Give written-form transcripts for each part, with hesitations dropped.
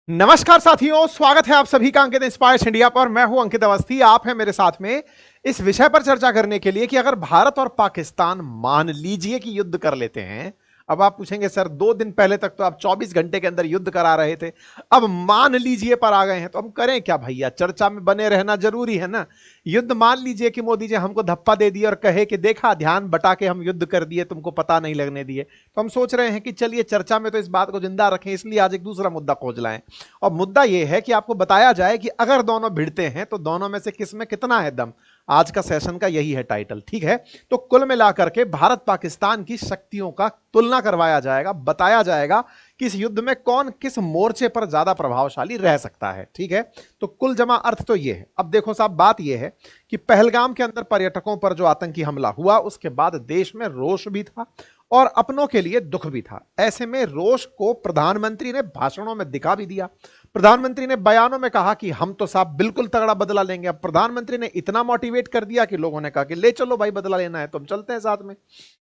नमस्कार साथियों, स्वागत है आप सभी का अंकित इंस्पायर्स इंडिया पर। मैं हूं अंकित अवस्थी। आप हैं मेरे साथ में इस विषय पर चर्चा करने के लिए कि अगर भारत और पाकिस्तान मान लीजिए कि युद्ध कर लेते हैं। अब आप पूछेंगे सर 2 दिन पहले तक तो आप 24 घंटे के अंदर युद्ध करा रहे थे, अब मान लीजिए पर आ गए हैं, तो हम करें क्या भैया? चर्चा में बने रहना जरूरी है ना। युद्ध मान लीजिए कि मोदी जी हमको धप्पा दे दिए और कहे कि देखा ध्यान बटा के हम युद्ध कर दिए, तुमको पता नहीं लगने दिए। तो हम सोच रहे हैं कि चलिए चर्चा में तो इस बात को जिंदा रखें, इसलिए आज एक दूसरा मुद्दा खोज लाएं। और मुद्दा यह है कि आपको बताया जाए कि अगर दोनों भिड़ते हैं तो दोनों में से किस में कितना है दम। आज का सेशन का यही है टाइटल, ठीक है। तो कुल मिलाकर के भारत पाकिस्तान की शक्तियों का तुलना करवाया जाएगा, बताया जाएगा कि इस युद्ध में कौन किस मोर्चे पर ज्यादा प्रभावशाली रह सकता है, ठीक है। तो कुल जमा अर्थ तो यह है। अब देखो साहब, बात यह है कि पहलगाम के अंदर पर्यटकों पर जो आतंकी हमला हुआ उसके बाद देश में रोष भी था और अपनों के लिए दुख भी था। ऐसे में रोष को प्रधानमंत्री ने भाषणों में दिखा भी दिया। प्रधानमंत्री ने बयानों में कहा कि हम तो साहब बिल्कुल तगड़ा बदला लेंगे। अब प्रधानमंत्री ने इतना मोटिवेट कर दिया कि लोगों ने कहा कि ले चलो भाई, बदला लेना है तो हम चलते हैं साथ में।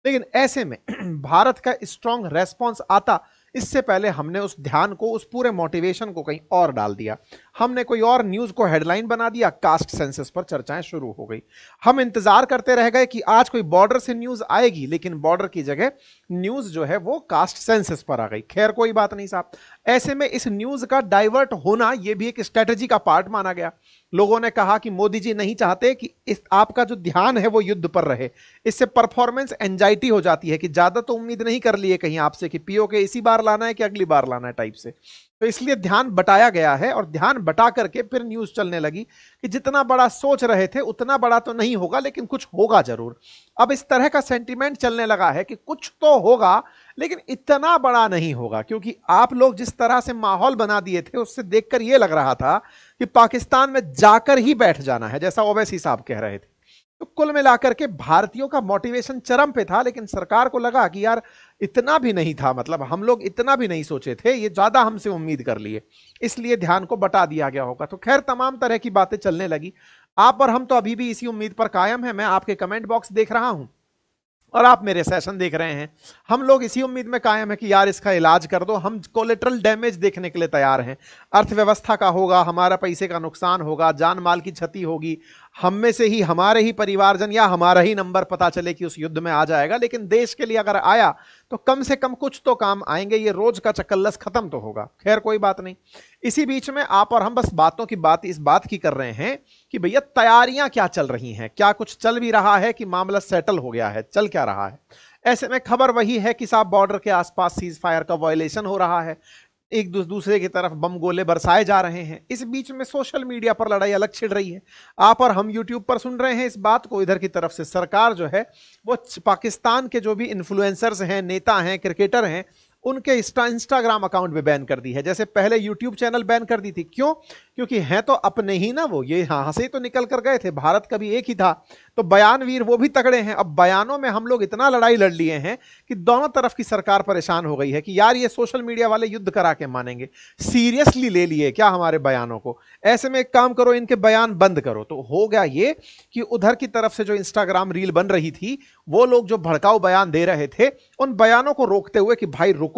लेकिन ऐसे में भारत का स्ट्रांग रेस्पॉन्स आता, इससे पहले हमने उस ध्यान को, उस पूरे मोटिवेशन को कहीं और डाल दिया। हमने कोई और न्यूज को हेडलाइन बना दिया, कास्ट सेंसस पर चर्चाएं शुरू हो गई। हम इंतजार करते रह गए कि आज कोई बॉर्डर से न्यूज आएगी, लेकिन बॉर्डर की जगह न्यूज जो है वो कास्ट सेंसस पर आ गई। खैर कोई बात नहीं साहब, ऐसे में इस न्यूज का डाइवर्ट होना यह भी एक स्ट्रेटेजी का पार्ट माना गया। लोगों ने कहा कि मोदी जी नहीं चाहते कि इस आपका जो ध्यान है वो युद्ध पर रहे, इससे परफॉर्मेंस एंजाइटी हो जाती है कि ज्यादा तो उम्मीद नहीं कर लिए कहीं आपसे कि पीओके इसी बार लाना है कि अगली बार लाना है टाइप से। तो इसलिए ध्यान बटाया गया है और ध्यान बटा करके फिर न्यूज चलने लगी कि जितना बड़ा सोच रहे थे उतना बड़ा तो नहीं होगा, लेकिन कुछ होगा जरूर। अब इस तरह का सेंटीमेंट चलने लगा है कि कुछ तो होगा लेकिन इतना बड़ा नहीं होगा, क्योंकि आप लोग जिस तरह से माहौल बना दिए थे उससे देखकर यह लग रहा था कि पाकिस्तान में जाकर ही बैठ जाना है, जैसा ओवैसी साहब कह रहे थे। तो कुल मिलाकर के भारतीयों का मोटिवेशन चरम पे था, लेकिन सरकार को लगा कि यार इतना भी नहीं था, मतलब हम लोग इतना भी नहीं सोचे थे, ये ज्यादा हमसे उम्मीद कर लिए, इसलिए ध्यान को बटा दिया गया होगा। तो खैर तमाम तरह की बातें चलने लगी। आप और हम तो अभी भी इसी उम्मीद पर कायम है। मैं आपके कमेंट बॉक्स देख रहा हूं और आप मेरे सेशन देख रहे हैं। हम लोग इसी उम्मीद में कायम है कि यार इसका इलाज कर दो। हम कोलेटरल डैमेज देखने के लिए तैयार हैं। अर्थव्यवस्था का होगा, हमारा पैसे का नुकसान होगा, जान माल की क्षति होगी, हम में से ही हमारे ही परिवारजन या हमारा ही नंबर पता चले कि उस युद्ध में आ जाएगा, लेकिन देश के लिए अगर आया तो कम से कम कुछ तो काम आएंगे, ये रोज का चक्कल्लस खत्म तो होगा। खैर कोई बात नहीं। इसी बीच में आप और हम बस बातों की बात इस बात की कर रहे हैं कि भैया तैयारियां क्या चल रही हैं, क्या कुछ चल भी रहा है कि मामला सेटल हो गया है, चल क्या रहा है। ऐसे में खबर वही है कि साहब बॉर्डर के आसपास सीज फायर का वायलेशन हो रहा है, एक दूसरे की तरफ बम गोले बरसाए जा रहे हैं। इस बीच में सोशल मीडिया पर लड़ाई अलग छिड़ रही है। आप और हम यूट्यूब पर सुन रहे हैं इस बात को। इधर की तरफ से सरकार जो है वो पाकिस्तान के जो भी इन्फ्लुएंसर्स हैं, नेता हैं, क्रिकेटर हैं, उनके इंस्टाग्राम अकाउंट भी बैन कर दी है। जैसे पहले यूट्यूब चैनल बैन कर दी थी, क्यों? क्योंकि हैं तो अपने ही ना, वो ये यहां से तो निकल कर गए थे, भारत का भी एक ही था, तो बयानवीर वो भी तगड़े हैं। अब बयानों में हम लोग इतना लड़ाई लड़ लिए हैं कि दोनों तरफ की सरकार परेशान हो गई है कि यार ये सोशल मीडिया वाले युद्ध करा के मानेंगे, सीरियसली ले लिए क्या हमारे बयानों को। ऐसे में एक काम करो, इनके बयान बंद करो। तो हो गया ये कि उधर की तरफ से जो इंस्टाग्राम रील बन रही थी, वो लोग जो भड़काऊ बयान दे रहे थे, उन बयानों को रोकते हुए कि भाई रुको,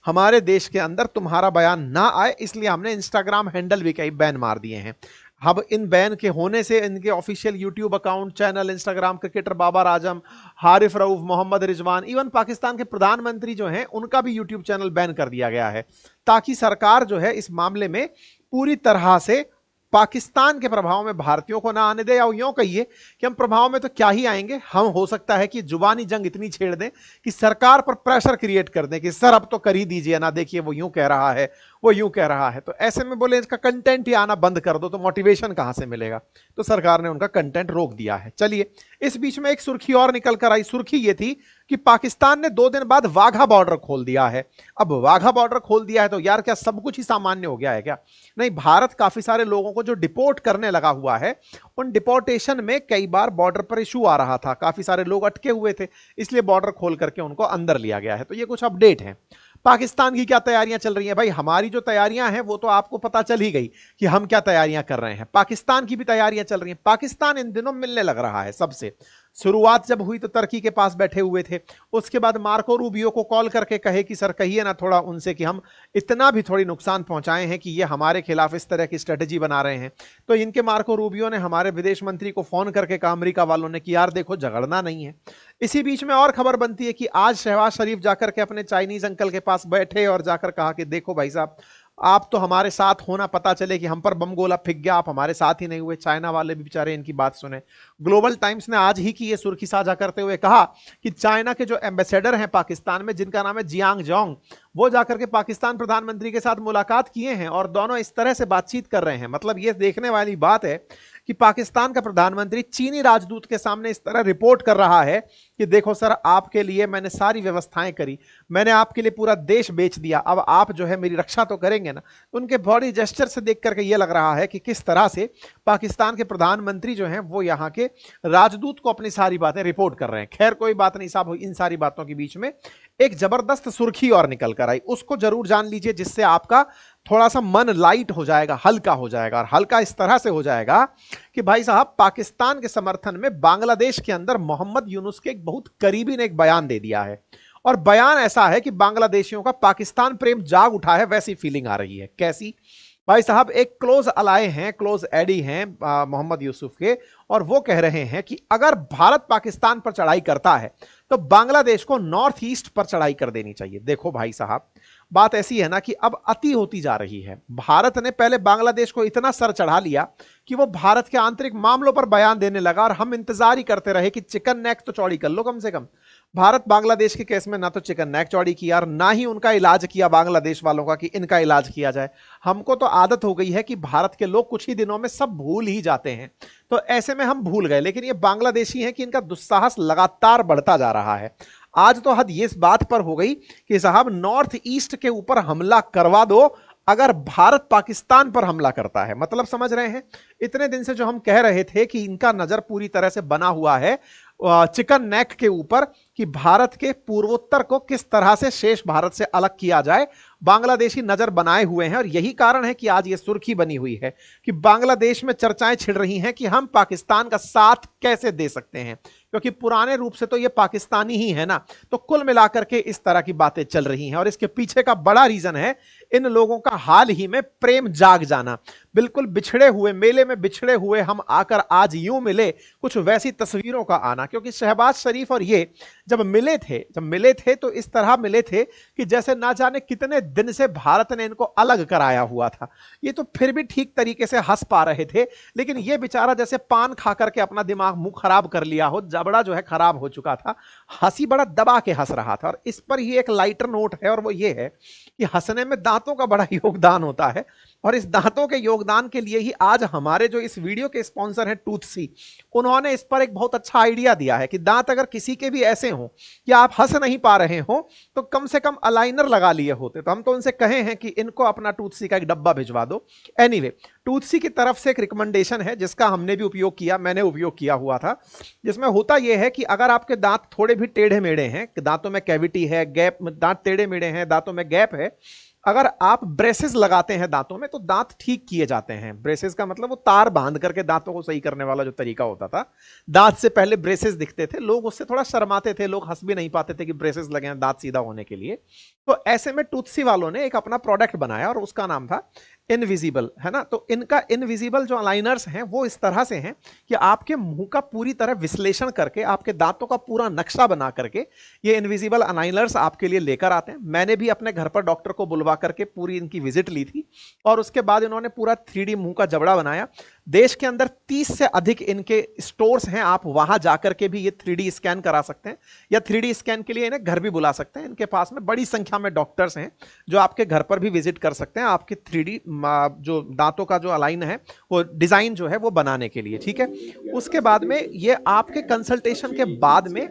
हमारे देश के अंदर तुम्हारा बयान ना आए, इसलिए हमने इंस्टाग्राम हैंडल भी कई बैन मार दिए हैं। अब इन बैन के होने से इनके official YouTube account, channel, Instagram, cricketer Babar Azam, Haris Rauf, Mohammad Rizwan, even Pakistan के प्रधानमंत्री जो हैं उनका भी यूट्यूब चैनल बैन कर दिया गया है, ताकि सरकार जो है इस मामले में पूरी तरह से पाकिस्तान के प्रभाव में भारतीयों को ना आने दे। या यूं कहिए कि हम प्रभाव में तो क्या ही आएंगे, हम हो सकता है कि जुबानी जंग इतनी छेड़ दें कि सरकार पर प्रेशर क्रिएट कर दें कि सर अब तो कर ही दीजिए ना, देखिए वो यूं कह रहा है, वो यूं कह रहा है। तो ऐसे में बोले इसका कंटेंट ही आना बंद कर दो, तो मोटिवेशन कहां से मिलेगा। तो सरकार ने उनका कंटेंट रोक दिया है। चलिए, इस बीच में एक सुर्खी और निकल कर आई। सुर्खी ये थी कि पाकिस्तान ने 2 दिन बाद वाघा बॉर्डर खोल दिया है। अब वाघा बॉर्डर खोल दिया है तो यार क्या सब कुछ ही सामान्य हो गया है क्या? नहीं, भारत काफी सारे लोगों को जो डिपोर्ट करने लगा हुआ है, उन डिपोर्टेशन में कई बार बॉर्डर पर इशू आ रहा था, काफी सारे लोग अटके हुए थे, इसलिए बॉर्डर खोल करके उनको अंदर लिया गया है। तो ये कुछ अपडेट है। पाकिस्तान की क्या तैयारियां चल रही हैं? भाई हमारी जो तैयारियां हैं वो तो आपको पता चल ही गई कि हम क्या तैयारियां कर रहे हैं। पाकिस्तान की भी तैयारियां चल रही हैं। पाकिस्तान इन दिनों मिलने लग रहा है सबसे। शुरुआत जब हुई तो टर्की के पास बैठे हुए थे, उसके बाद मार्को रूबियो को कॉल करके कहे कि सर कहिए ना थोड़ा उनसे कि हम इतना भी थोड़ी नुकसान पहुंचाए हैं कि ये हमारे खिलाफ इस तरह की स्ट्रेटेजी बना रहे हैं। तो इनके मार्को रूबियो ने हमारे विदेश मंत्री को फोन करके कहा अमेरिका वालों ने कि यार देखो झगड़ना नहीं है। इसी बीच में और खबर बनती है कि आज शहबाज शरीफ जाकर के अपने चाइनीज अंकल के पास बैठे और जाकर कहा कि देखो भाई साहब आप तो हमारे साथ होना, पता चले कि हम पर बम गोला फेंक गया, आप हमारे साथ ही नहीं हुए। चाइना वाले भी बेचारे इनकी बात सुने। ग्लोबल टाइम्स ने आज ही की ये सुर्खी साझा करते हुए कहा कि चाइना के जो एम्बेसडर हैं पाकिस्तान में, जिनका नाम है जियांग जोंग, वो जाकर के पाकिस्तान प्रधानमंत्री के साथ मुलाकात किए हैं और दोनों इस तरह से बातचीत कर रहे हैं। मतलब ये देखने वाली बात है कि पाकिस्तान का प्रधानमंत्री चीनी राजदूत के सामने इस तरह रिपोर्ट कर रहा है कि देखो सर आपके लिए मैंने सारी व्यवस्थाएं करी, मैंने आपके लिए पूरा देश बेच दिया, अब आप जो है मेरी रक्षा तो करेंगे ना। उनके बॉडी जेस्चर से देख करके ये लग रहा है कि किस तरह से पाकिस्तान के प्रधानमंत्री जो हैं वो यहाँ के राजदूत को अपनी सारी बातें रिपोर्ट कर रहे हैं। खैर कोई बात नहीं साहब, इन सारी बातों के बीच में एक जबरदस्त सुर्खी और निकल कर आई, उसको जरूर जान लीजिए जिससे आपका थोड़ा सा मन लाइट हो जाएगा, हल्का हो जाएगा। और हल्का इस तरह से हो जाएगा कि भाई साहब पाकिस्तान के समर्थन में बांग्लादेश के अंदर मोहम्मद यूनुस के एक बहुत करीबी ने एक बयान दे दिया है। और बयान ऐसा है कि बांग्लादेशियों का पाकिस्तान प्रेम जाग उठा है, वैसी फीलिंग आ रही है। कैसी? भाई साहब एक क्लोज अलाय हैं, क्लोज एडी हैं मोहम्मद यूसुफ के, और वो कह रहे हैं कि अगर भारत पाकिस्तान पर चढ़ाई करता है तो बांग्लादेश को नॉर्थ ईस्ट पर चढ़ाई कर देनी चाहिए। देखो भाई साहब बात ऐसी है ना कि अब अति होती जा रही है। भारत ने पहले बांग्लादेश को इतना सर चढ़ा लिया कि वो भारत के आंतरिक मामलों पर बयान देने लगा और हम इंतजार ही करते रहे कि चिकन नेक तो चौड़ी कर लो कम से कम। भारत बांग्लादेश के केस में ना तो चिकन नेक चौड़ी किया और ना ही उनका इलाज किया बांग्लादेश वालों का कि इनका इलाज किया जाए। हमको तो आदत हो गई है कि भारत के लोग कुछ ही दिनों में सब भूल ही जाते हैं, तो ऐसे में हम भूल गए। लेकिन ये बांग्लादेशी हैं कि इनका दुस्साहस लगातार बढ़ता जा रहा है। आज तो हद ये इस बात पर हो गई कि साहब नॉर्थ ईस्ट के ऊपर हमला करवा दो अगर भारत पाकिस्तान पर हमला करता है। मतलब समझ रहे हैं, इतने दिन से जो हम कह रहे थे कि इनका नजर पूरी तरह से बना हुआ है चिकन नेक के ऊपर कि भारत के पूर्वोत्तर को किस तरह से शेष भारत से अलग किया जाए, बांग्लादेशी नजर बनाए हुए हैं। और यही कारण है कि आज ये सुर्खी बनी हुई है कि बांग्लादेश में चर्चाएं छिड़ रही हैं कि हम पाकिस्तान का साथ कैसे दे सकते हैं, क्योंकि पुराने रूप से तो ये पाकिस्तानी ही है ना। तो कुल मिलाकर के इस तरह की बातें चल रही हैं और इसके पीछे का बड़ा रीजन है इन लोगों का हाल ही में प्रेम जाग जाना। बिल्कुल बिछड़े हुए, मेले में बिछड़े हुए हम आकर आज यूं मिले, कुछ वैसी तस्वीरों का आना। क्योंकि शहबाज शरीफ और ये जब मिले थे तो इस तरह मिले थे कि जैसे ना जाने कितने दिन से भारत ने इनको अलग कराया हुआ था। ये तो फिर भी ठीक तरीके से हंस पा रहे थे, लेकिन ये बेचारा जैसे पान खा करके अपना दिमाग मुंह खराब कर लिया हो, जबड़ा जो है खराब हो चुका था, हंसी बड़ा दबा के हंस रहा था। और इस पर ही एक लाइटर नोट है और वो ये है कि हंसने में दांतों का बड़ा योगदान होता है। और इस दांतों के योगदान के लिए ही आज हमारे जो इस वीडियो के स्पॉन्सर हैं टूथसी, उन्होंने इस पर एक बहुत अच्छा आइडिया दिया है कि दांत अगर किसी के भी ऐसे हों कि आप हंस नहीं पा रहे हो तो कम से कम अलाइनर लगा लिए होते। तो हम तो उनसे कहे हैं कि इनको अपना टूथसी का एक डब्बा भिजवा दो। एनीवे, टूथसी की तरफ से एक रिकमेंडेशन है जिसका हमने भी उपयोग किया, मैंने उपयोग किया हुआ था, जिसमें होता यह है कि अगर आपके दांत थोड़े भी टेढ़े मेढ़े हैं, दांतों में कैविटी है, गैप, दांत टेढ़े मेढ़े हैं, दांतों में गैप है, अगर आप ब्रेसेस लगाते हैं दांतों में तो दांत ठीक किए जाते हैं। ब्रेसेस का मतलब वो तार बांध करके दांतों को सही करने वाला जो तरीका होता था। दांत से पहले ब्रेसेस दिखते थे, लोग उससे थोड़ा शर्माते थे, लोग हंस भी नहीं पाते थे कि ब्रेसेस लगे हैं दांत सीधा होने के लिए। तो ऐसे में टूथसी वालों ने एक अपना प्रोडक्ट बनाया और उसका नाम था इनविजिबल, है ना। तो इनका इनविजिबल जो अलाइनर्स हैं वो इस तरह से हैं कि आपके मुंह का पूरी तरह विश्लेषण करके, आपके दांतों का पूरा नक्शा बना करके ये इनविजिबल अलाइनर्स आपके लिए लेकर आते हैं। मैंने भी अपने घर पर डॉक्टर को बुलवा करके पूरी इनकी विजिट ली थी और उसके बाद इन्होंने पूरा 3D मुंह का जबड़ा बनाया। देश के अंदर 30 से अधिक इनके स्टोर्स हैं, आप वहां जाकर के भी ये 3D स्कैन करा सकते हैं या 3D स्कैन के लिए इन्हें घर भी बुला सकते हैं। इनके पास में बड़ी संख्या में डॉक्टर्स हैं जो आपके घर पर भी विजिट कर सकते हैं आपके 3D जो दांतों का जो अलाइन है वो डिजाइन जो है वो बनाने के लिए, ठीक है। उसके बाद में ये आपके कंसल्टेशन के बाद में,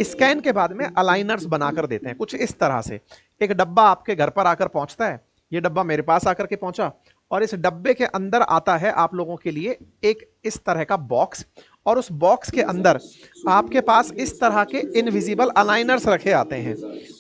स्कैन के बाद में अलाइनर्स बनाकर देते हैं कुछ इस तरह से। एक डब्बा आपके घर पर आकर पहुंचता है, ये डब्बा मेरे पास आकर के पहुंचा और इस डब्बे के अंदर आता है आप लोगों के लिए एक इस तरह का बॉक्स, और उस बॉक्स के अंदर आपके पास इस तरह के इनविजिबल अलाइनर्स रखे आते हैं।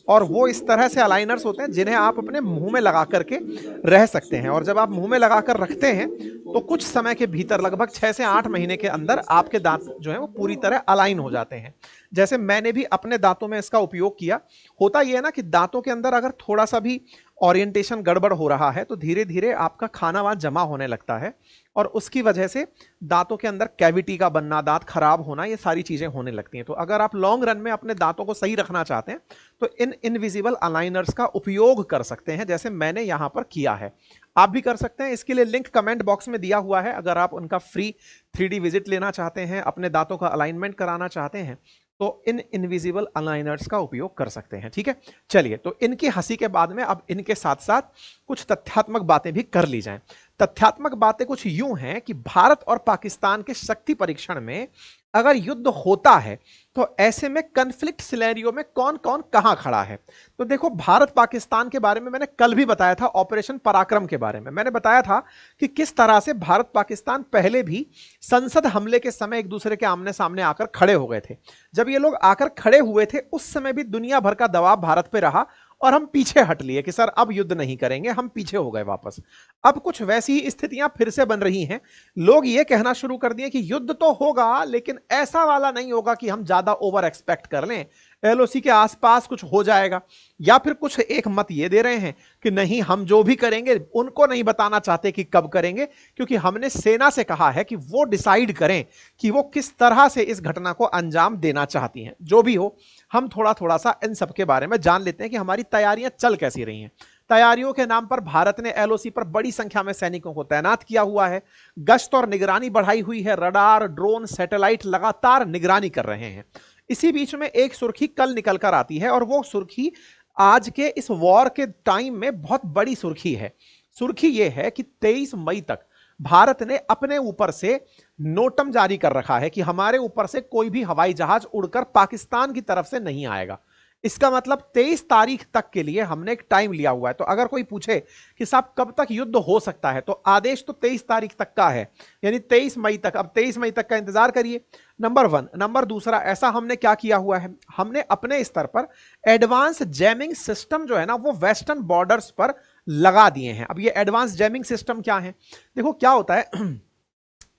और वो इस तरह से अलाइनर्स होते हैं जिन्हें आप अपने मुंह में लगा करके रह सकते हैं। और जब आप मुंह में लगा कर रखते हैं तो कुछ समय के भीतर लगभग 6 से 8 महीने के अंदर आपके दांत जो है वो पूरी तरह अलाइन हो जाते हैं। जैसे मैंने भी अपने दांतों में इसका उपयोग किया। होता यह है ना कि दांतों के अंदर अगर थोड़ा सा भी ओरिएंटेशन गड़बड़ हो रहा है तो धीरे धीरे आपका खाना वहां जमा होने लगता है और उसकी वजह से दांतों के अंदर कैविटी का बनना, दांत खराब होना, ये सारी चीजें होने लगती हैं। तो अगर आप लॉन्ग रन में अपने दांतों को सही रखना चाहते हैं तो इन इनविजिबल अलाइनर्स का उपयोग कर सकते हैं, जैसे मैंने यहां पर किया है। आप भी कर सकते हैं। इसके लिए लिंक कमेंट बॉक्स में दिया हुआ है। अगर आप उनका फ्री 3D विजिट लेना चाहते हैं, अपने दांतों का अलाइनमेंट कराना चाहते हैं, तो इन इनविजिबल अलाइनर्स का उपयोग कर सकते हैं। ठीक है, चलिए तो इनकी हंसी के बाद में अब इनके साथ साथ कुछ तथ्यात्मक बातें भी कर ली जाएं। तथ्यात्मक बातें कुछ यूं हैं कि भारत और पाकिस्तान के शक्ति परीक्षण में अगर युद्ध होता है तो ऐसे में कन्फ्लिक्ट सिनेरियो में कौन कौन कहां खड़ा है। तो देखो, भारत पाकिस्तान के बारे में मैंने कल भी बताया था, ऑपरेशन पराक्रम के बारे में मैंने बताया था कि किस तरह से भारत पाकिस्तान पहले भी संसद हमले के समय एक दूसरे के आमने सामने आकर खड़े हो गए थे। जब ये लोग आकर खड़े हुए थे उस समय भी दुनिया भर का दबाव भारत पे रहा और हम पीछे हट लिए कि सर अब युद्ध नहीं करेंगे, हम पीछे हो गए वापस। अब कुछ वैसी ही स्थितियां फिर से बन रही हैं। लोग ये कहना शुरू कर दिए कि युद्ध तो होगा लेकिन ऐसा वाला नहीं होगा कि हम ज्यादा ओवर एक्सपेक्ट कर लें, एलओसी के आसपास कुछ हो जाएगा। या फिर कुछ एक मत ये दे रहे हैं कि नहीं, हम जो भी करेंगे उनको नहीं बताना चाहते कि कब करेंगे, क्योंकि हमने सेना से कहा है कि वो डिसाइड करें कि वो किस तरह से इस घटना को अंजाम देना चाहती हैं। जो भी हो, हम थोड़ा थोड़ा सा इन सब के बारे में जान लेते हैं कि हमारी तैयारियां चल कैसी रही हैं। तैयारियों के नाम पर भारत ने एलओसी पर बड़ी संख्या में सैनिकों को तैनात किया हुआ है। गश्त और निगरानी बढ़ाई हुई है। रडार, ड्रोन, सैटेलाइट लगातार निगरानी कर रहे हैं। इसी बीच में एक सुर्खी कल निकल कर आती है और वो सुर्खी आज के इस वॉर के टाइम में बहुत बड़ी सुर्खी है। सुर्खी ये है कि 23 मई तक भारत ने अपने ऊपर से नोटम जारी कर रखा है कि हमारे ऊपर से कोई भी हवाई जहाज उड़कर पाकिस्तान की तरफ से नहीं आएगा। इसका मतलब 23 तारीख तक के लिए हमने एक टाइम लिया हुआ है। तो अगर कोई पूछे कि साहब कब तक युद्ध हो सकता है, तो आदेश तो 23 तारीख तक का है, यानी 23 मई तक। अब 23 मई तक का इंतजार करिए, नंबर 1। नंबर दूसरा, ऐसा हमने क्या किया हुआ है, हमने अपने स्तर पर एडवांस जैमिंग सिस्टम जो है ना वो वेस्टर्न बॉर्डर्स पर लगा दिए हैं। अब ये एडवांस जैमिंग सिस्टम क्या है, देखो क्या होता है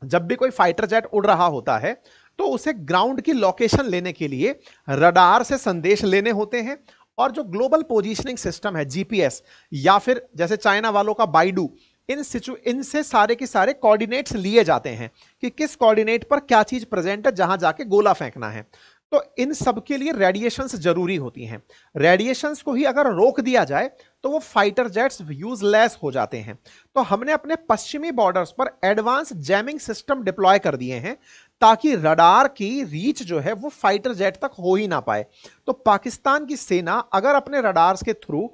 जब भी कोई फाइटर जेट उड़ रहा होता है तो उसे ग्राउंड की लोकेशन लेने के लिए रडार से संदेश लेने होते हैं, और जो ग्लोबल पोजीशनिंग सिस्टम है जीपीएस, या फिर जैसे चाइना वालों का बाइडू, इनसे सारे के सारे कोऑर्डिनेट्स लिए जाते हैं कि किस कोऑर्डिनेट पर क्या चीज प्रेजेंट है, जहां जाके गोला फेंकना है। तो इन सब के लिए रेडिएशंस जरूरी होती हैं। रेडिएशंस को ही अगर रोक दिया जाए तो वो फाइटर जेट्स यूजलेस हो जाते हैं। तो हमने अपने पश्चिमी बॉर्डर्स पर एडवांस जैमिंग सिस्टम डिप्लॉय कर दिए हैं ताकि रडार की रीच जो है वो फाइटर जेट तक हो ही ना पाए। तो पाकिस्तान की सेना अगर अपने रडार्स के थ्रू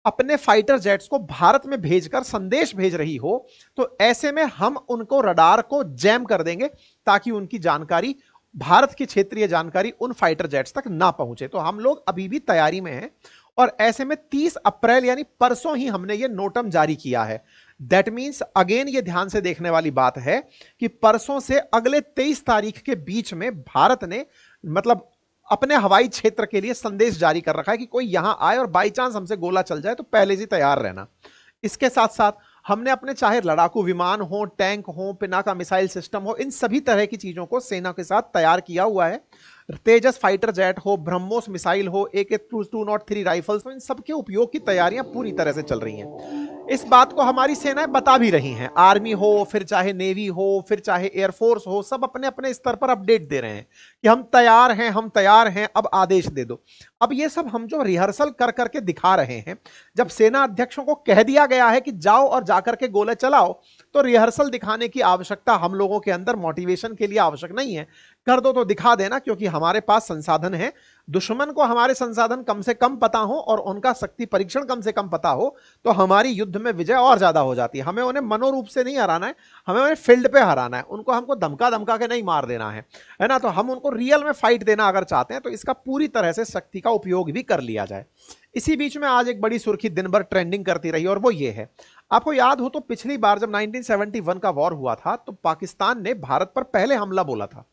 अपने फाइटर जेट्स को भारत में भेजकर संदेश भेज रही हो तो ऐसे में हम उनको रडार को जैम कर देंगे ताकि उनकी जानकारी, भारत की क्षेत्रीय जानकारी, उन फाइटर जेट्स तक ना पहुंचे। तो हम लोग अभी भी तैयारी में हैं और ऐसे में 30 अप्रैल यानी परसों ही हमने ये नोटम जारी किया है। दैट मीन्स अगेन ये ध्यान से देखने वाली बात है कि परसों से अगले 23 तारीख के बीच में भारत ने मतलब अपने हवाई क्षेत्र के लिए संदेश जारी कर रखा है कि कोई यहां आए और बाई चांस हमसे गोला चल जाए तो पहले से तैयार रहना। इसके साथ साथ हमने अपने चाहे लड़ाकू विमान हो, टैंक हो, पिनाका मिसाइल सिस्टम हो, इन सभी तरह की चीजों को सेना के साथ तैयार किया हुआ है। तेजस फाइटर जेट हो, ब्रह्मोस मिसाइल हो, AK-203 राइफल्स हो, इन सबके उपयोग की तैयारियां पूरी तरह से चल रही हैं। इस बात को हमारी सेनाएं बता भी रही हैं। आर्मी हो, फिर चाहे नेवी हो, फिर चाहे एयरफोर्स हो, सब अपने अपने स्तर पर अपडेट दे रहे हैं कि हम तैयार हैं, हम तैयार हैं, अब आदेश दे दो। अब ये सब हम जो रिहर्सल कर करके दिखा रहे हैं, जब सेना अध्यक्षों को कह दिया गया है कि जाओ और जाकर के गोले चलाओ, तो रिहर्सल दिखाने की आवश्यकता हम लोगों के अंदर मोटिवेशन के लिए आवश्यक नहीं है। कर दो तो दिखा देना, क्योंकि हमारे पास संसाधन है। दुश्मन को हमारे संसाधन कम से कम पता हो और उनका शक्ति परीक्षण कम से कम पता हो तो हमारी युद्ध में विजय और ज्यादा हो जाती है। हमें उन्हें मनोरूप से नहीं हराना है, हमें उन्हें फील्ड पे हराना है। उनको हमको धमका धमका के नहीं मार देना है ना। तो हम उनको रियल में फाइट देना अगर चाहते हैं तो इसका पूरी तरह से शक्ति का उपयोग भी कर लिया जाए। इसी बीच में आज एक बड़ी सुर्खी दिन भर ट्रेंडिंग करती रही और वो ये है, आपको याद हो तो पिछली बार जब 1971 का वॉर हुआ था तो पाकिस्तान ने भारत पर पहले हमला बोला था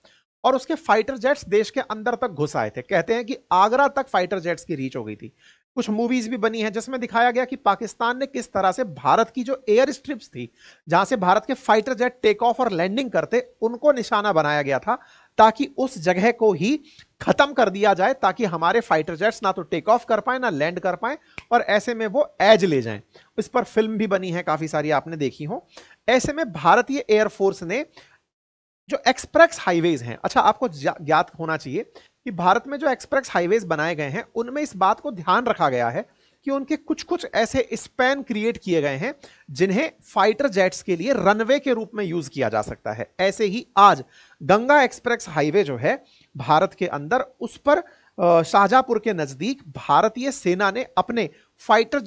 और उसके फाइटर जेट्स देश के अंदर तक घुस आए थे। कहते हैं कि आगरा तक फाइटर जेट्स की रीच हो गई थी। कुछ मूवीज भी बनी है जिसमें दिखाया गया कि पाकिस्तान ने किस तरह से भारत की जो एयर स्ट्रिप्स थी, जहां से भारत के फाइटर जेट टेक ऑफ और लैंडिंग करते, उनको निशाना बनाया गया था, ताकि उस जगह को ही खत्म कर दिया जाए, ताकि हमारे फाइटर जेट्स ना तो टेक ऑफ कर पाए ना लैंड कर पाए, और ऐसे में वो एज ले जाएं। इस पर फिल्म भी बनी है, काफी सारी आपने देखी हो। ऐसे में भारतीय एयरफोर्स ने जो एक्सप्रेस हाईवेज हैं, अच्छा आपको ज्ञात होना चाहिए कि भारत में जो एक्सप्रेस हाईवेज बनाए गए हैं उनमें इस बात को ध्यान रखा गया है कि उनके कुछ कुछ ऐसे स्पैन क्रिएट किए गए हैं जिन्हें फाइटर जेट्स के लिए रनवे के रूप में यूज किया जा सकता है। ऐसे ही आज गंगा एक्सप्रेस हाईवे जो है भारत के अंदर, उस पर शाहजहांपुर के नजदीक भारतीय सेना ने अपने फाइटर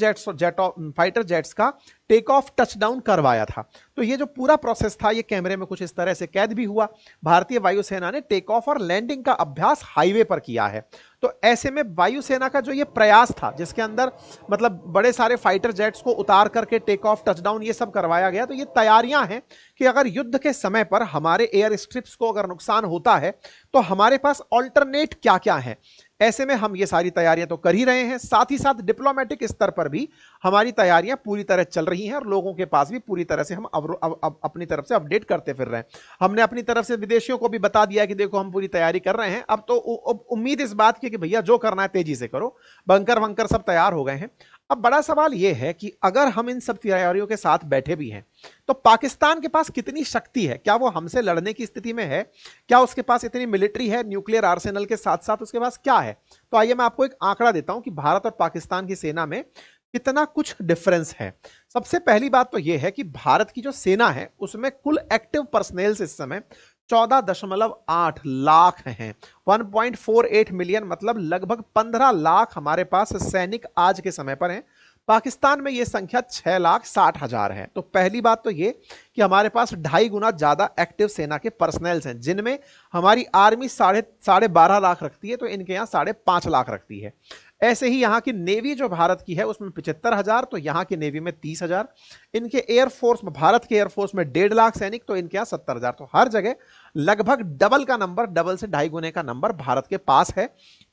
जेट्स का टेक ऑफ टचडाउन करवाया था। तो ये जो पूरा प्रोसेस था ये कैमरे में कुछ इस तरह से कैद भी हुआ। भारतीय वायुसेना ने टेक ऑफ और लैंडिंग का अभ्यास हाईवे पर किया है। तो ऐसे में वायुसेना का जो ये प्रयास था, जिसके अंदर मतलब बड़े सारे फाइटर जेट्स को उतार करके टेक ऑफ टचडाउन ये सब करवाया गया, तो ये तैयारियां हैं कि अगर युद्ध के समय पर हमारे एयर स्ट्रिप्स को अगर नुकसान होता है तो हमारे पास ऑल्टरनेट क्या क्या है। ऐसे में हम ये सारी तैयारियां तो कर ही रहे हैं, साथ ही साथ डिप्लोमेटिक स्तर पर भी हमारी तैयारियां पूरी तरह चल रही हैं और लोगों के पास भी पूरी तरह से हम अपनी तरफ से अपडेट करते फिर रहे हैं। हमने अपनी तरफ से विदेशियों को भी बता दिया कि देखो हम पूरी तैयारी कर रहे हैं। अब तो उम्मीद इस बात की कि भैया जो करना है तेजी से करो, बंकर वंकर सब तैयार हो गए हैं। अब बड़ा सवाल यह है कि अगर हम इन सब तैयारियों के साथ बैठे भी हैं तो पाकिस्तान के पास कितनी शक्ति है, क्या वो हमसे लड़ने की स्थिति में है, क्या उसके पास इतनी मिलिट्री है, न्यूक्लियर आर्सेनल के साथ साथ उसके पास क्या है। तो आइए मैं आपको एक आंकड़ा देता हूं कि भारत और पाकिस्तान की सेना में कितना कुछ डिफरेंस है। सबसे पहली बात तो यह है कि भारत की जो सेना है उसमें कुल एक्टिव पर्सनेल्स इस समय 14.8 लाख हैं। 1.48 मिलियन, मतलब लगभग 15 लाख हमारे पास सैनिक आज के समय पर हैं। पाकिस्तान में यह संख्या 6,60,000 है। तो पहली बात तो यह कि हमारे पास 2.5 गुना ज्यादा एक्टिव सेना के पर्सनल्स हैं, जिनमें हमारी आर्मी साढ़े 12 लाख रखती है, तो इनके यहां 5.5 लाख रखती है। ऐसे ही यहां की नेवी जो भारत की है उसमें 75,000, तो यहां की नेवी में 30,000। इनके एयरफोर्स में, भारत के एयरफोर्स में 1.5 लाख सैनिक, तो इनके यहां 70,000। तो हर जगह लगभग डबल का नंबर, डबल से 2.5 गुने का नंबर भारत के पास है।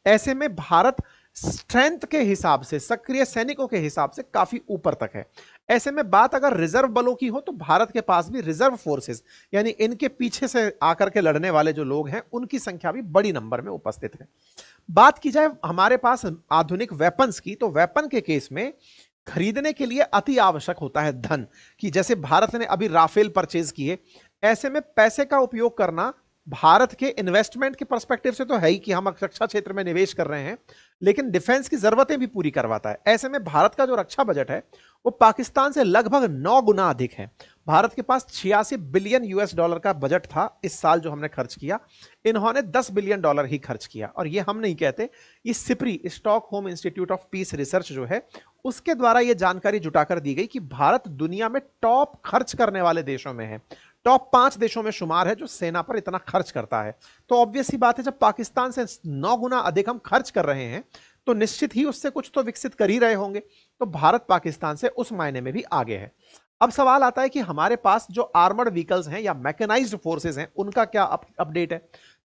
ऐसे में भारत स्ट्रेंथ के हिसाब से, सक्रिय सैनिकों के हिसाब से काफी ऊपर तक है। ऐसे में बात अगर रिजर्व बलों की हो तो भारत के पास भी रिजर्व फोर्सेस, यानी इनके पीछे से आकर के लड़ने वाले जो लोग हैं उनकी संख्या भी बड़ी नंबर में उपस्थित है। बात की जाए हमारे पास आधुनिक वेपन्स की, तो वेपन के केस में खरीदने के लिए अति आवश्यक होता है धन, कि जैसे भारत ने अभी राफेल परचेज किए। ऐसे में पैसे का उपयोग करना भारत के इन्वेस्टमेंट के पर्सपेक्टिव से तो है ही कि हम रक्षा क्षेत्र में निवेश कर रहे हैं, लेकिन डिफेंस की जरूरतें भी पूरी करवाता है। ऐसे में भारत का जो रक्षा बजट है वो पाकिस्तान से लगभग 9 गुना अधिक है। भारत के पास 86 बिलियन यूएस डॉलर का बजट था इस साल जो हमने खर्च किया, इन्होंने 10 बिलियन डॉलर ही खर्च किया। और ये हम नहीं कहते, ये SIPRI, Stockholm institute of Peace Research जो है उसके द्वारा ये जानकारी जुटाकर दी गई कि भारत दुनिया में टॉप खर्च करने वाले देशों में है, टॉप 5 देशों में शुमार है जो सेना पर इतना खर्च करता है। तो ऑब्वियस ही बात है, जब पाकिस्तान से 9 गुना अधिक हम खर्च कर रहे हैं तो निश्चित ही उससे कुछ तो विकसित कर ही रहे होंगे। तो भारत पाकिस्तान से उस मायने में भी आगे है। अब सवाल आता है कि हमारे पास जो आर्मर्ड व्हीकल्स हैं या मैकेनाइज्ड फोर्सेस हैं उनका क्या अपडेट है।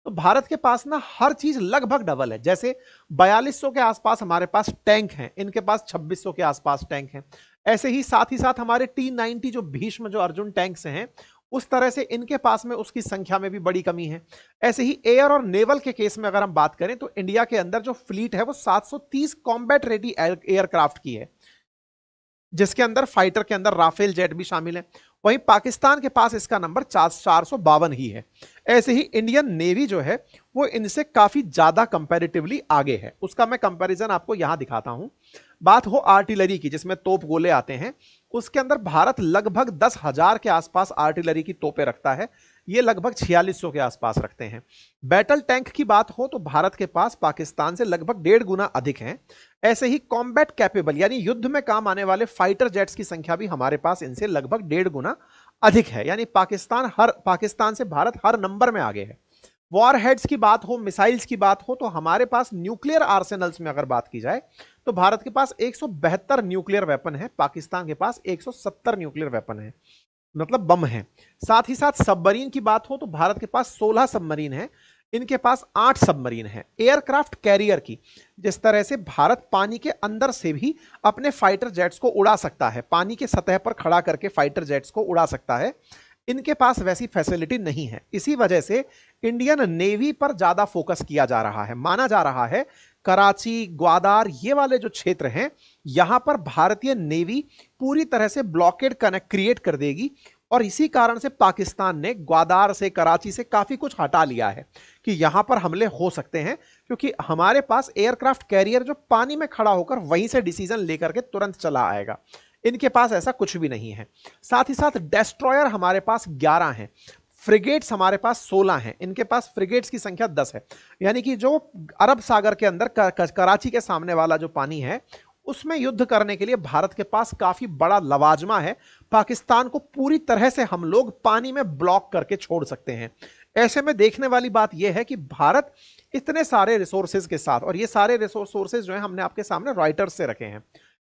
तो भारत के पास ना हर चीज लगभग डबल है। जैसे 4200 के आसपास हमारे पास टैंक हैं, इनके पास 2600 के आसपास टैंक हैं। ऐसे ही साथ हमारे T-90 जो भीष्म, जो अर्जुन टैंक्स हैं, उस तरह से इनके पास में उसकी संख्या में भी बड़ी कमी है। ऐसे ही एयर और नेवल के केस में अगर हम बात करें तो इंडिया के अंदर जो फ्लीट है वो 730 कॉम्बैट रेडी एयरक्राफ्ट की है, जिसके अंदर फाइटर के अंदर राफेल जेट भी शामिल है। वहीं पाकिस्तान के पास इसका नंबर 452 ही है। ऐसे ही इंडियन नेवी जो है वो इनसे काफी ज्यादा कंपैरेटिवली आगे है। उसका मैं कंपैरिजन आपको यहां दिखाता हूं। बात हो आर्टिलरी की, जिसमें तोप गोले आते हैं, उसके अंदर भारत लगभग 10,000 के आसपास आर्टिलरी की तोपें रखता है, ये लगभग 4600 के आसपास रखते हैं। बैटल टैंक की बात हो तो भारत के पास पाकिस्तान से लगभग 1.5 गुना अधिक हैं। ऐसे ही कॉम्बैट कैपेबल, यानी युद्ध में काम आने वाले फाइटर जेट्स की संख्या भी हमारे पास इनसे लगभग 1.5 गुना अधिक है। यानी पाकिस्तान से भारत हर नंबर में आगे है। वॉर हेड्स की बात हो, मिसाइल्स की बात हो, तो हमारे पास न्यूक्लियर आर्सेनल्स में अगर बात की जाए तो भारत के पास 172 न्यूक्लियर वेपन है, पाकिस्तान के पास 170 न्यूक्लियर वेपन है, मतलब बम है। साथ ही साथ सबमरीन की बात हो तो भारत के पास 16 सबमरीन है, इनके पास 8 सबमरीन हैं एयरक्राफ्ट कैरियर की। जिस तरह से भारत पानी के अंदर से भी अपने फाइटर जेट्स को उड़ा सकता है, पानी के सतह पर खड़ा करके फाइटर जेट्स को उड़ा सकता है, इनके पास वैसी फैसिलिटी नहीं है। इसी वजह से इंडियन नेवी पर ज्यादा फोकस किया जा रहा है। माना जा रहा है कराची, ग्वादार, ये वाले जो क्षेत्र हैं, यहां पर भारतीय नेवी पूरी तरह से ब्लॉकेड कनेक्ट क्रिएट कर देगी। और इसी कारण से पाकिस्तान ने ग्वादार से, कराची से काफी कुछ हटा लिया है कि यहां पर हमले हो सकते हैं, क्योंकि हमारे पास एयरक्राफ्ट कैरियर जो पानी में खड़ा होकर वहीं से डिसीजन लेकर के तुरंत चला आएगा, इनके पास ऐसा कुछ भी नहीं है। साथ ही साथ डेस्ट्रॉयर हमारे पास 11 हैं, फ्रिगेट्स हमारे पास 16 हैं, इनके पास फ्रिगेट्स की संख्या 10 है। यानी कि जो अरब सागर के अंदर कराची के सामने वाला जो पानी है, उसमें युद्ध करने के लिए भारत के पास काफी बड़ा लवाजमा है। पाकिस्तान को पूरी तरह से हम लोग पानी में ब्लॉक करके छोड़ सकते हैं। ऐसे में देखने वाली बात यह है कि भारत इतने सारे रिसोर्सेज के साथ, और ये सारे रिसोर्सेज जो है हमने आपके सामने रॉयटर्स से रखे हैं।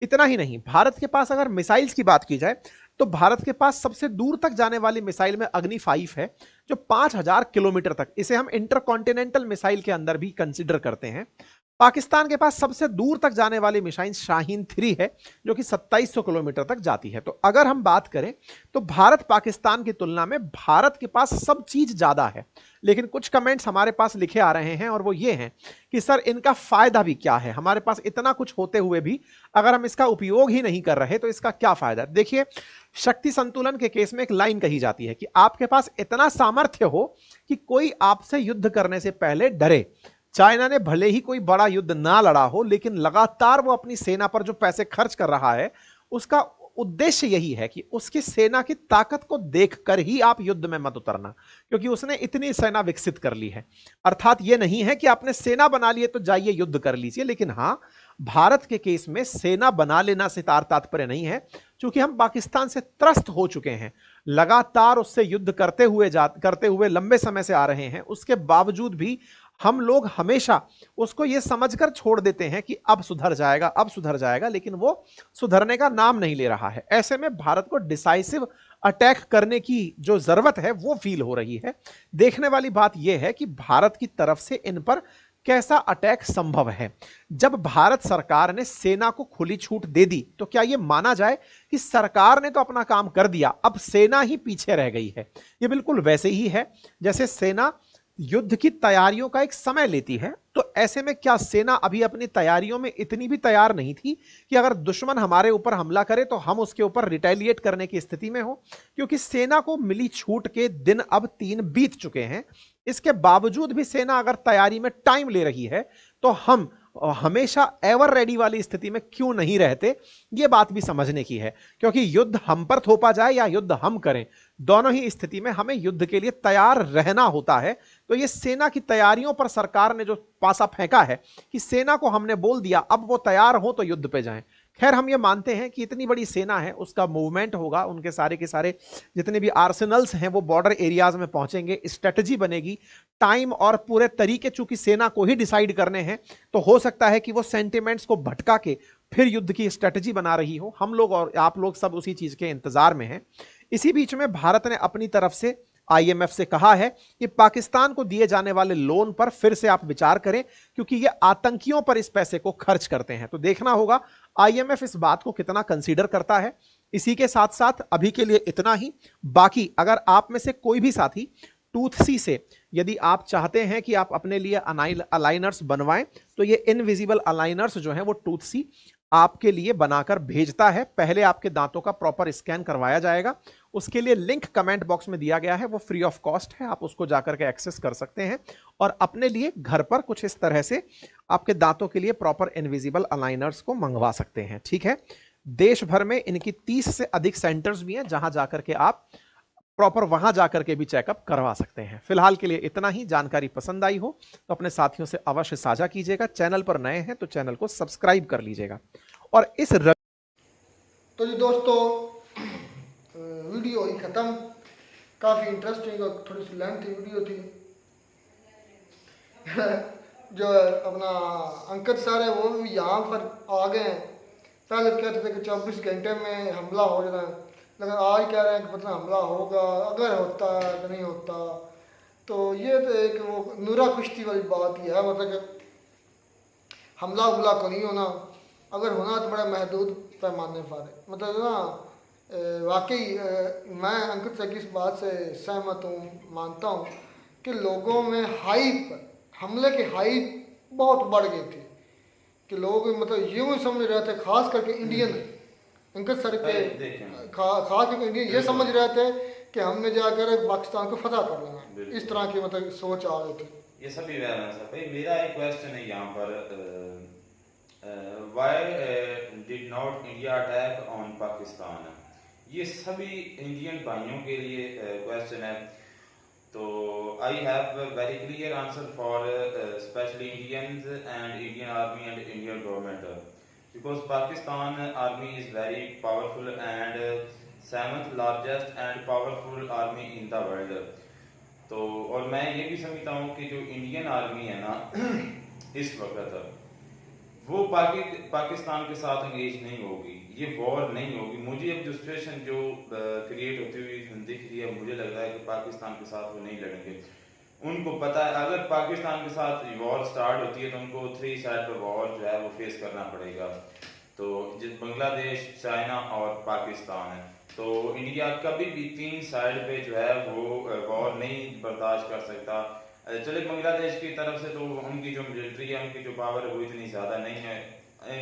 इतना ही नहीं, भारत के पास अगर मिसाइल्स की बात की जाए तो भारत के पास सबसे दूर तक जाने वाली मिसाइल में अग्नि 5 है, जो 5000 किलोमीटर तक, इसे हम इंटरकॉन्टिनेंटल मिसाइल के अंदर भी कंसीडर करते हैं। पाकिस्तान के पास सबसे दूर तक जाने वाली मिसाइल शाहीन 3 है, जो कि 2700 किलोमीटर तक जाती है। तो अगर हम बात करें तो भारत पाकिस्तान की तुलना में भारत के पास सब चीज ज्यादा है। लेकिन कुछ कमेंट्स हमारे पास लिखे आ रहे हैं और वो ये हैं कि सर इनका फायदा भी क्या है, हमारे पास इतना कुछ होते हुए भी अगर हम इसका उपयोग ही नहीं कर रहे तो इसका क्या फायदा। देखिए, शक्ति संतुलन के केस में एक लाइन कही जाती है कि आपके पास इतना सामर्थ्य हो कि कोई आपसे युद्ध करने से पहले डरे। चाइना ने भले ही कोई बड़ा युद्ध ना लड़ा हो, लेकिन लगातार वो अपनी सेना पर जो पैसे खर्च कर रहा है, उसका उद्देश्य यही है कि उसकी सेना की ताकत को देखकर ही आप युद्ध में मत उतरना, क्योंकि उसने इतनी सेना विकसित कर ली है। अर्थात यह नहीं है कि आपने सेना बना लिए तो जाइए युद्ध कर लीजिए, लेकिन हां, भारत के केस में सेना बना लेना से तात्पर्य नहीं है, क्योंकि हम पाकिस्तान से त्रस्त हो चुके हैं, लगातार उससे युद्ध करते हुए लंबे समय से आ रहे हैं। उसके बावजूद भी हम लोग हमेशा उसको यह समझकर छोड़ देते हैं कि अब सुधर जाएगा, अब सुधर जाएगा, लेकिन वो सुधरने का नाम नहीं ले रहा है। ऐसे में भारत को डिसाइसिव अटैक करने की जो जरूरत है वो फील हो रही है। देखने वाली बात यह है कि भारत की तरफ से इन पर कैसा अटैक संभव है। जब भारत सरकार ने सेना को खुली छूट दे दी तो क्या यह माना जाए कि सरकार ने तो अपना काम कर दिया, अब सेना ही पीछे रह गई है। यह बिल्कुल वैसे ही है जैसे सेना युद्ध की तैयारियों का एक समय लेती है। तो ऐसे में क्या सेना अभी अपनी तैयारियों में इतनी भी तैयार नहीं थी कि अगर दुश्मन हमारे ऊपर हमला करे तो हम उसके ऊपर रिटेलिएट करने की स्थिति में हो? क्योंकि सेना को मिली छूट के दिन अब 3 बीत चुके हैं। इसके बावजूद भी सेना अगर तैयारी में टाइम ले रही है तो हम हमेशा एवर रेडी वाली स्थिति में क्यों नहीं रहते, यह बात भी समझने की है। क्योंकि युद्ध हम पर थोपा जाए या युद्ध हम करें, दोनों ही स्थिति में हमें युद्ध के लिए तैयार रहना होता है। तो ये सेना की तैयारियों पर सरकार ने जो पासा फेंका है कि सेना को हमने बोल दिया अब वो तैयार हो तो युद्ध पे जाएं। खैर, हम ये मानते हैं कि इतनी बड़ी सेना है, उसका मूवमेंट होगा, उनके सारे के सारे जितने भी आर्सेनल्स हैं वो बॉर्डर एरियाज में पहुंचेंगे, स्ट्रेटजी बनेगी, टाइम और पूरे तरीके चूंकि सेना को ही डिसाइड करने हैं, तो हो सकता है कि वो सेंटिमेंट्स को भटका के फिर युद्ध की स्ट्रेटजी बना रही हो। हम लोग और आप लोग सब उसी चीज के इंतजार में हैं। इसी बीच में भारत ने अपनी तरफ से आईएमएफ से कहा है कि पाकिस्तान को दिए जाने वाले लोन पर फिर से आप विचार करें, क्योंकि ये आतंकियों पर इस पैसे को खर्च करते हैं। तो देखना होगा आईएमएफ इस बात को कितना कंसीडर करता है। इसी के साथ साथ अभी के लिए इतना ही। बाकी अगर आप में से कोई भी साथी टूथसी से यदि आप चाहते हैं कि आप अपने लिए अलाइनर्स बनवाएं, तो ये इनविजिबल अलाइनर्स जो हैं वो टूथसी आपके लिए बनाकर भेजता है। पहले आपके दांतों का प्रॉपर स्कैन करवाया जाएगा, उसके लिए लिंक कमेंट बॉक्स में दिया गया है, वो फ्री ऑफ कॉस्ट है, आप उसको जाकर के एक्सेस कर सकते हैं और अपने लिए घर पर कुछ इस तरह से आपके दांतों के लिए प्रॉपर इनविजिबल अलाइनर्स को मंगवा सकते हैं। ठीक है, देश भर में इनकी 30 से अधिक सेंटर्स भी हैं जहां जाकर के आप प्रॉपर वहां जाकर के भी चेकअप करवा सकते हैं। फिलहाल के लिए इतना ही। जानकारी पसंद आई हो तो अपने साथियों से अवश्य साझा कीजिएगा। चैनल पर नए हैं तो चैनल को सब्सक्राइब कर लीजिएगा। और इस तो जी दोस्तों, वीडियो ही ख़त्म। काफ़ी इंटरेस्टिंग और थोड़ी सी लेंथी वीडियो थी। जो अपना अंकित सर है वो भी यहाँ पर आ गए हैं। पहले तो कहते थे कि 24 घंटे में हमला हो जाना, लेकिन आज कह रहे हैं कि मतलब हमला होगा, अगर होता है तो नहीं होता। तो ये तो एक वो नूरा कुश्ती वाली बात ही है, मतलब कि हमला उमला को नहीं होना, अगर होना तो बड़ा महदूद पैमाने पर है। मतलब ना वाकई मैं अंकित सर की इस बात से सहमत हूँ, मानता हूँ कि लोगों में हाइप, हमले की हाइप बहुत बढ़ गई थी कि लोग मतलब यूँ समझ रहे थे, खास करके इंडियन अंकित सर के खास करके इंडियन ये समझ रहे थे कि हमने जाकर पाकिस्तान को फतह कर लेना, इस तरह की मतलब सोच आ रही थी। ये सभी बैलेंस है भाई। मेरा एक क्वेश्चन है यहाँ पर, why did not India attack on Pakistan, ये सभी इंडियन भाइयों के लिए क्वेश्चन है। तो I have very clear answer for specially Indians and Indian army and Indian government, because Pakistan army is very powerful and seventh largest and powerful army in the world. तो और मैं ये भी समझता हूँ कि जो इंडियन आर्मी है ना इस वक्त वो पाकिस्तान के साथ एंगेज नहीं होगी, ये वॉर नहीं होगी। मुझे अब जो सिचुएशन जो क्रिएट होती हुई दिख रही है, मुझे लग रहा है कि पाकिस्तान के साथ वो नहीं लड़ेंगे। उनको पता है अगर पाकिस्तान के साथ वॉर स्टार्ट होती है तो उनको 3 साइड पर वॉर जो है वो फेस करना पड़ेगा। तो जिस बांग्लादेश, चाइना और पाकिस्तान है, तो इंडिया कभी भी 3 साइड पे जो है वो वॉर नहीं बर्दाश्त कर सकता। चले बांग्लादेश की तरफ से तो उनकी जो मिलिट्री है, उनकी जो पावर है वो इतनी ज़्यादा नहीं है,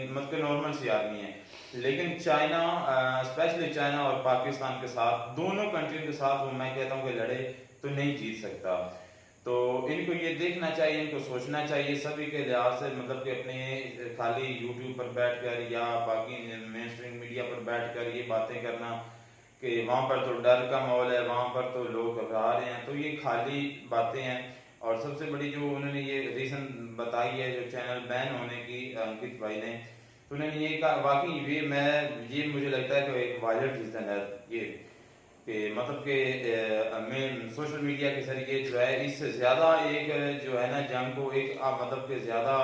मतलब नॉर्मल सी आदमी है। लेकिन चाइना, स्पेशली चाइना और पाकिस्तान के साथ, दोनों कंट्री के साथ वो मैं कहता हूँ कि लड़े तो नहीं जीत सकता। तो इनको ये देखना चाहिए, इनको सोचना चाहिए सभी के लिहाज से, मतलब कि अपने खाली यूट्यूब पर बैठकर या बाकी मेन स्ट्रीम मीडिया पर बैठकर ये बातें करना कि वहाँ पर तो डर का माहौल है, वहाँ पर तो लोग घबरा रहे हैं, तो ये खाली बातें हैं। और सबसे बड़ी जो उन्होंने ये रीज़न बताई है जो चैनल बैन होने की अंकित भाई ने, तो उन्होंने ये कहा वाकई ये मुझे लगता है कि एक वायलेंट रीज़न है ये, कि मतलब कि मैं सोशल मीडिया के जरिए जो है इससे ज़्यादा एक जो है ना जंग को एक मतलब कि ज़्यादा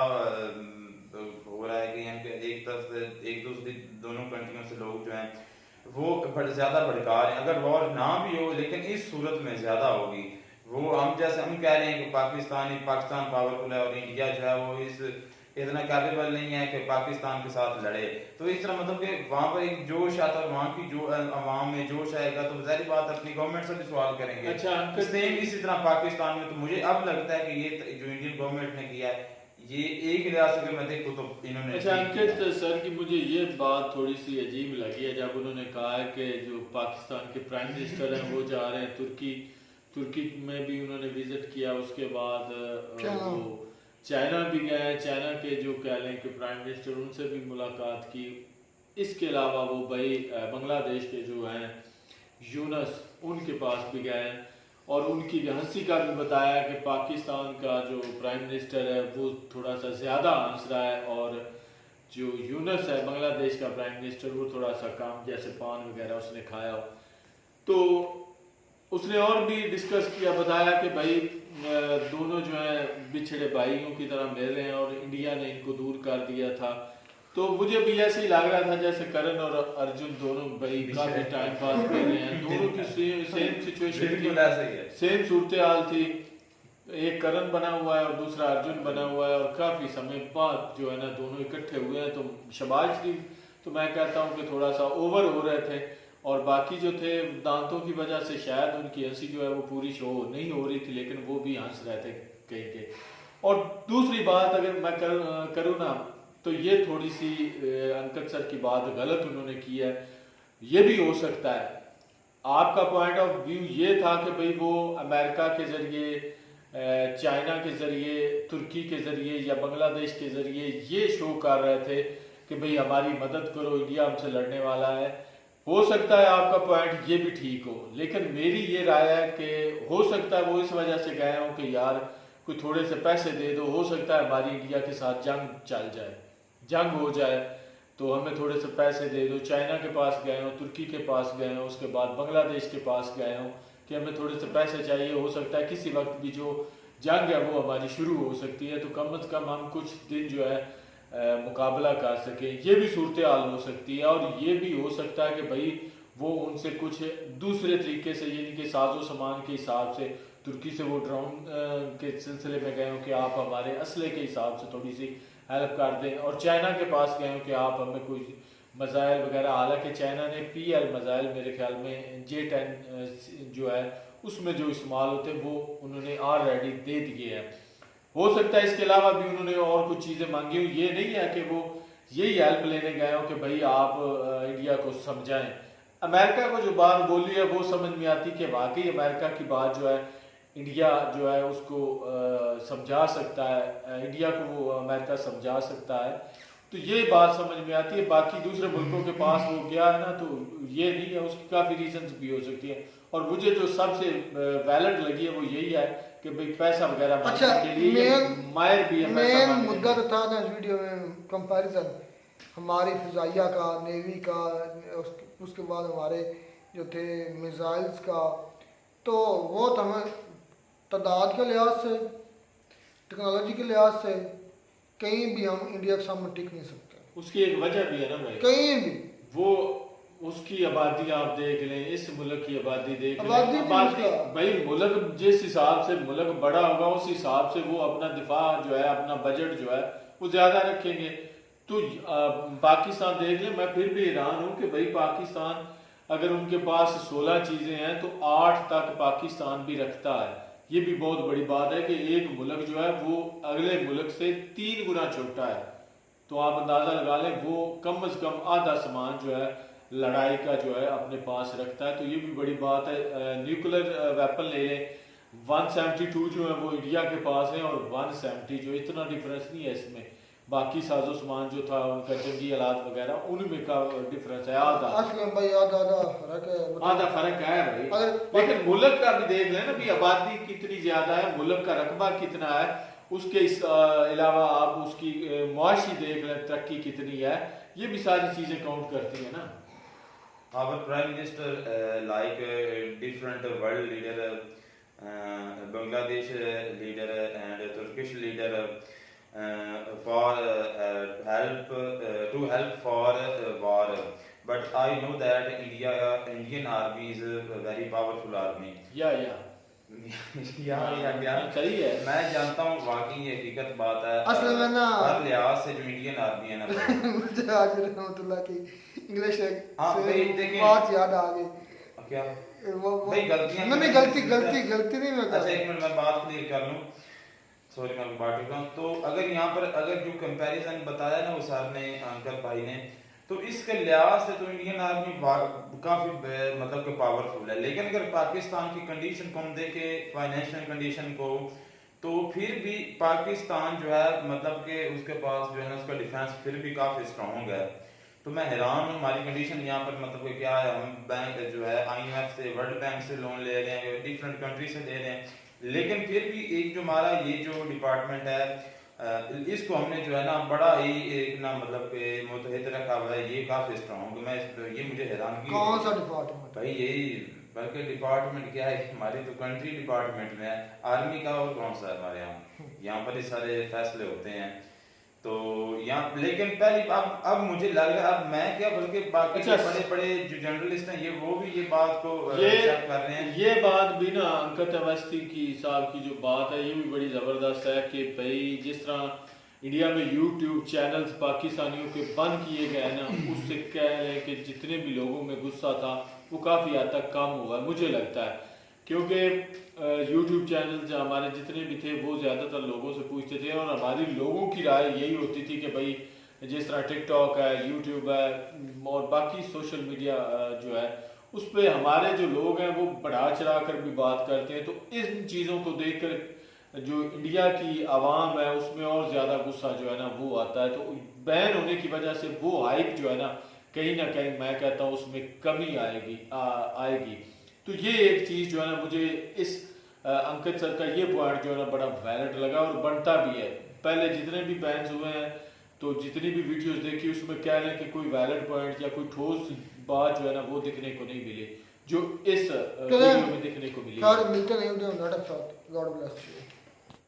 हो रहा है कि एक तरफ से एक दूसरी दोनों कंट्रियों से लोग जो हैं वो ज़्यादा भड़का रहे हैं। अगर वॉर ना भी हो लेकिन इस सूरत में ज़्यादा होगी। वो हम जैसे हम कह रहे हैं कि पाकिस्तान पावरफुल है और इंडिया जो है वो इस इतना कैपेबल नहीं है कि पाकिस्तान के साथ लड़े, तो इस तरह मतलब कि वहाँ पर एक जोश आता है, वहाँ की जो आवाम में जोश आएगा तो जाहिर बात अपनी गवर्नमेंट से भी सवाल करेंगे। अच्छा, सेम इसी तरह पाकिस्तान में, तो मुझे अब लगता है कि ये जो इंडियन गवर्नमेंट ने किया है ये एक लिहाज से अगर मैं देखूँ तो इन्होंने। अच्छा अंकित सर की मुझे ये बात थोड़ी सी अजीब लगी है जब उन्होंने कहा है कि जो पाकिस्तान के प्राइम मिनिस्टर हैं वो जा रहे हैं तुर्की में भी उन्होंने विजिट किया, उसके बाद वो चाइना भी गए, चाइना के जो कह लें कि प्राइम मिनिस्टर उनसे भी मुलाकात की। इसके अलावा वो भाई बांग्लादेश के जो हैं यूनस उनके पास भी गए और उनकी हंसी का भी बताया कि पाकिस्तान का जो प्राइम मिनिस्टर है वो थोड़ा सा ज़्यादा हंस रहा है और जो यूनस है बांग्लादेश का प्राइम मिनिस्टर वो थोड़ा सा काम जैसे पान वगैरह उसने खाया हो। तो उसने और भी डिस्कस किया, बताया कि भाई दोनों जो है बिछड़े भाइयों की तरह मिल रहे हैं और इंडिया ने इनको दूर कर दिया था। तो मुझे भी ऐसे ही लग रहा था जैसे करण और अर्जुन दोनों भाई काफी टाइम बाद मिल रहे हैं, दोनों की सेम सिचुएशन थी, सेम सूरत हाल थी। एक करण बना हुआ है और दूसरा अर्जुन बना हुआ है और काफी समय बाद जो है ना दोनों इकट्ठे हुए हैं। तो शहबाज शरीफ तो मैं कहता हूँ कि थोड़ा सा ओवर हो रहे थे और बाकी जो थे दांतों की वजह से शायद उनकी हंसी जो है वो पूरी शो नहीं हो रही थी, लेकिन वो भी हंस रहे थे कहीं के। और दूसरी बात अगर मैं करूँ ना तो ये थोड़ी सी अंकित सर की बात गलत उन्होंने की है। ये भी हो सकता है आपका पॉइंट ऑफ व्यू ये था कि भाई वो अमेरिका के जरिए, चाइना के जरिए, तुर्की के जरिए या बांग्लादेश के जरिए ये शो कर रहे थे कि भाई हमारी मदद करो, इंडिया हमसे लड़ने वाला है। हो सकता है आपका पॉइंट ये भी ठीक हो, लेकिन मेरी ये राय है कि हो सकता है वो इस वजह से गए हों कि यार कोई थोड़े से पैसे दे दो, हो सकता है हमारी इंडिया के साथ जंग चल जाए, जंग हो जाए तो हमें थोड़े से पैसे दे दो। चाइना के पास गए हो, तुर्की के पास गए हो, उसके बाद बांग्लादेश के पास गए हो कि हमें थोड़े से पैसे चाहिए, हो सकता है किसी वक्त भी जो जंग है वो हमारी शुरू हो सकती है, तो कम से कम हम कुछ दिन जो है मुकाबला कर सकें। ये भी सूरत हाल हो सकती है और ये भी हो सकता है कि भाई वो उनसे कुछ दूसरे तरीके से, यानी कि साजो सामान के हिसाब से तुर्की से वो ड्रोन के सिलसिले में गए हो कि आप हमारे असले के हिसाब से थोड़ी सी हेल्प कर दें, और चाइना के पास गए हो कि आप हमें कोई मिसाइल वगैरह, हालांकि चाइना ने PL मिसाइल मेरे ख्याल में J-10 जो है उसमें जो इस्तेमाल होते हैं वो उन्होंने ऑलरेडी दे दिए हैं। हो सकता है इसके अलावा भी उन्होंने और कुछ चीज़ें मांगी हो, ये नहीं है कि वो यही हेल्प लेने गए हो कि भाई आप इंडिया को समझाएं। अमेरिका को जो बात बोली है वो समझ में आती कि वाकई अमेरिका की बात जो है इंडिया जो है उसको समझा सकता है, इंडिया को वो अमेरिका समझा सकता है, तो ये बात समझ में आती है। बाकी दूसरे मुल्कों के पास वो गया है ना, तो ये नहीं है, उसकी काफ़ी रीजंस भी हो सकती है। और मुझे जो सबसे वैलिड लगी है वो यही है कि भाई पैसा वगैरह अच्छा, के लिए मायर भी है। मेन मुद्दा तो था ना इस वीडियो में कंपैरिजन हमारी फिजाइया का, नेवी का, उसके बाद हमारे जो थे मिसाइल्स का, तो वो तो हमें तादाद के लिहाज से, टेक्नोलॉजी के लिहाज से कहीं भी हम इंडिया के सामने टिक नहीं सकते। उसकी एक वजह भी है ना भाई, कहीं भी वो उसकी आबादी आप देख लें, इस मुल्क की आबादी देख लें, आबादी भाई मुल्क जिस हिसाब से मुल्क बड़ा होगा उस हिसाब से वो अपना दिफा जो है, अपना बजट जो है वो ज्यादा रखेंगे। तो पाकिस्तान देख लें, मैं फिर भी हैरान हूँ कि भाई पाकिस्तान अगर उनके पास 16 चीजें हैं तो 8 तक पाकिस्तान भी रखता है। ये भी बहुत बड़ी बात है कि एक मुल्क जो है वो अगले मुल्क से 3 गुना छोटा है। तो आप अंदाजा लगा लें वो कम से कम आधा सामान जो है लड़ाई का जो है अपने पास रखता है। तो ये भी बड़ी बात है। न्यूक्लियर वेपन ले लें, 172 जो है वो इंडिया के पास है और 170 जो, इतना डिफरेंस नहीं है इसमें। बाकी साजो सामान जो था उनका जंगी आलात वगैरह उनमें का डिफरेंस है आधा, भाई आधा फर्क है, आधा फर्क है भाई। अगर लेकिन मुल्क का भी देख लें ना भी, आबादी कितनी ज्यादा है, मुल्क का रकबा कितना है, उसके अलावा आप उसकी मुआशी देख लें, तरक्की कितनी है, ये भी सारी चीजें काउंट करती है ना। Our Prime Minister, like different world leader, Bangladesh leader and Turkish leader, for help to help for war. But I know that Indian army is a very powerful army. या सही है, मैं जानता हूँ वाकई ये हकीकत बात है। असल में ना हर लिहाज से जो इंडियन आर्मी है ना मुझे आज रहमतुल्लाह की इंग्लिश देखिए बात याद आ गई। क्या वो भाई गलतियां नहीं, गलती नहीं मैं अच्छा एक मिनट मैं बात क्लियर कर लूँ, सॉरी मैं बात कर रहा हूँ। तो अगर यहाँ पर अगर जो कंपैरिजन बताया ना वो सर ने, अंकल भाई ने, तो इसके लिहाज से तो इंडियन आर्मी काफी मतलब कि पावरफुल है। लेकिन अगर पाकिस्तान की कंडीशन को हम देखें, फाइनेंशियल कंडीशन को, तो फिर भी पाकिस्तान जो है मतलब कि उसके पास जो है ना उसका डिफेंस फिर भी काफी स्ट्रॉन्ग है। तो मैं हैरान हूँ हमारी कंडीशन यहाँ पर मतलब कि क्या है, हम बैंक जो है IMF से, वर्ल्ड बैंक से लोन ले रहे हैं, डिफरेंट कंट्री से ले रहे हैं, लेकिन फिर भी एक जो हमारा ये जो डिपार्टमेंट है इसको हमने जो है ना बड़ा ही एक ना मतलब कि मुतहद रखा हुआ है, ये काफी स्ट्रॉन्ग। मैं ये मुझे हैरानगी कौन सा डिपार्टमेंट भाई, यही बल्कि डिपार्टमेंट क्या है हमारी तो कंट्री डिपार्टमेंट में है, आर्मी का और कौन सा है हमारे यहाँ पर ही सारे फैसले होते हैं। तो यहाँ लेकिन पहले अब मुझे लग रहा है, अब मैं क्या बल्कि बाकी बड़े बड़े जो जर्नलिस्ट हैं ये वो भी ये बात को एक्सेप्ट कर रहे हैं। ये बात भी ना अंकित अवस्थी की साहब की जो बात है ये भी बड़ी जबरदस्त है कि भाई जिस तरह इंडिया में YouTube चैनल्स पाकिस्तानियों के बंद किए गए ना, उससे कह लें कि जितने भी लोगों में गुस्सा था वो काफ़ी हद तक कम हुआ मुझे लगता है। क्योंकि YouTube चैनल हमारे जितने भी थे वो ज़्यादातर लोगों से पूछते थे और हमारी लोगों की राय यही होती थी कि भाई जिस तरह TikTok है, YouTube है और बाकी सोशल मीडिया जो है उस पर हमारे जो लोग हैं वो बढ़ा चढ़ा कर भी बात करते हैं। तो इन चीज़ों को देखकर जो इंडिया की आवाम है उसमें और ज़्यादा गुस्सा जो है ना वो आता है। तो बैन होने की वजह से वो हाइप जो है ना कहीं मैं कहता हूँ उसमें कमी आएगी। तो ये एक चीज़ जो है ना मुझे इस अंकित सर का ये पॉइंट जो है ना बड़ा वैलिड लगा और बनता भी है। पहले जितने भी बैन्स हुए हैं तो जितनी भी वीडियोस देखी उसमें कह लें कि कोई वैलिड पॉइंट या कोई ठोस बात जो है ना वो दिखने को नहीं मिली जो इस वीडियो में दिखने को मिली। मिलते नहीं, गॉड ब्लेस यू।